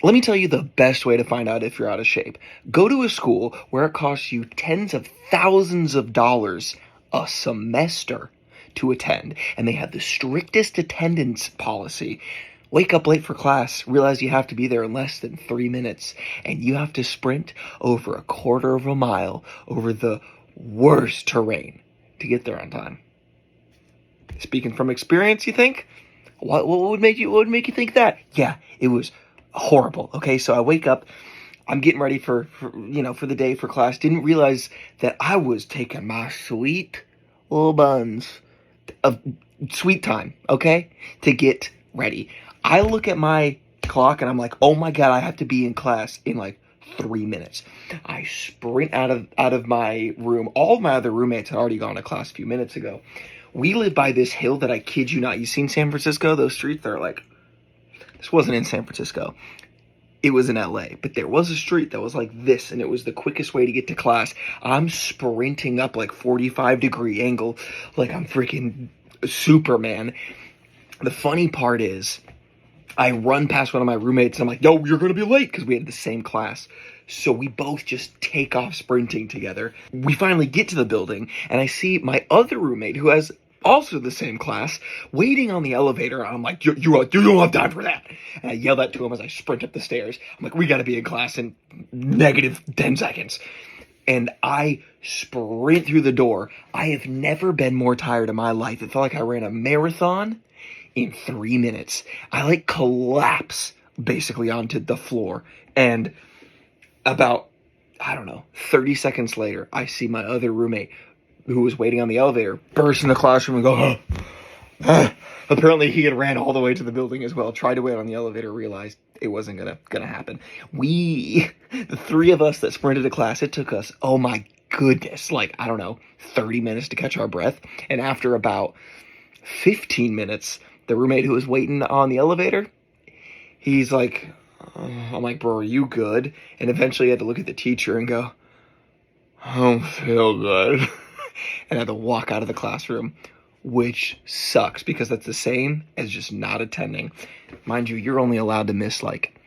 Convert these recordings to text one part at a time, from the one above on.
Let me tell you the best way to find out if you're out of shape. Go to a school where it costs you tens of thousands of dollars a semester to attend, and they have the strictest attendance policy. Wake up late for class, realize you have to be there in less than 3 minutes, and you have to sprint over a quarter of a mile over the worst terrain to get there on time. Speaking from experience, you think? What would make you think that? Yeah, it was horrible. Okay, so I wake up, I'm getting ready for the day for class. Didn't realize that I was taking my sweet little buns of sweet time, okay, to get ready. I look at my clock and I'm like, oh my god, I have to be in class in like 3 minutes. I sprint out of my room. All of my other roommates had already gone to class a few minutes ago. We live by this hill that I kid you not. You seen San Francisco? Those streets are like, this wasn't in San Francisco. It was in LA, but there was a street that was like this, and it was the quickest way to get to class. I'm sprinting up like 45-degree angle, like I'm freaking Superman. The funny part is, I run past one of my roommates, and I'm like, yo, you're gonna be late, because we had the same class. So we both just take off sprinting together. We finally get to the building, and I see my other roommate, who has also the same class, waiting on the elevator. I'm like, you don't have time for that. And I yell that to him as I sprint up the stairs. I'm like, we gotta be in class in negative 10 seconds. And I sprint through the door. I have never been more tired in my life. It felt like I ran a marathon in 3 minutes. I like collapse basically onto the floor. And about, I don't know, 30 seconds later, I see my other roommate who was waiting on the elevator burst in the classroom and go, Apparently he had ran all the way to the building as well, tried to wait on the elevator, realized it wasn't gonna happen. The three of us that sprinted to class, it took us, oh my goodness, like, I don't know, 30 minutes to catch our breath. And after about 15 minutes, the roommate who was waiting on the elevator, he's like, I'm like, bro, are you good? And eventually I had to look at the teacher and go, I don't feel good. And I had to walk out of the classroom, which sucks because that's the same as just not attending. Mind you, you're only allowed to miss like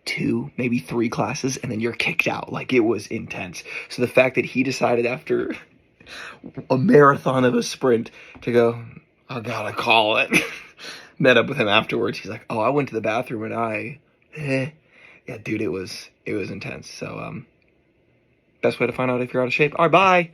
2, maybe 3 classes, and then you're kicked out. Like, it was intense. So the fact that he decided after a marathon of a sprint to go, I gotta call it. Met up with him afterwards. He's like, oh, I went to the bathroom and yeah, dude, it was intense. So, best way to find out if you're out of shape. All right, bye.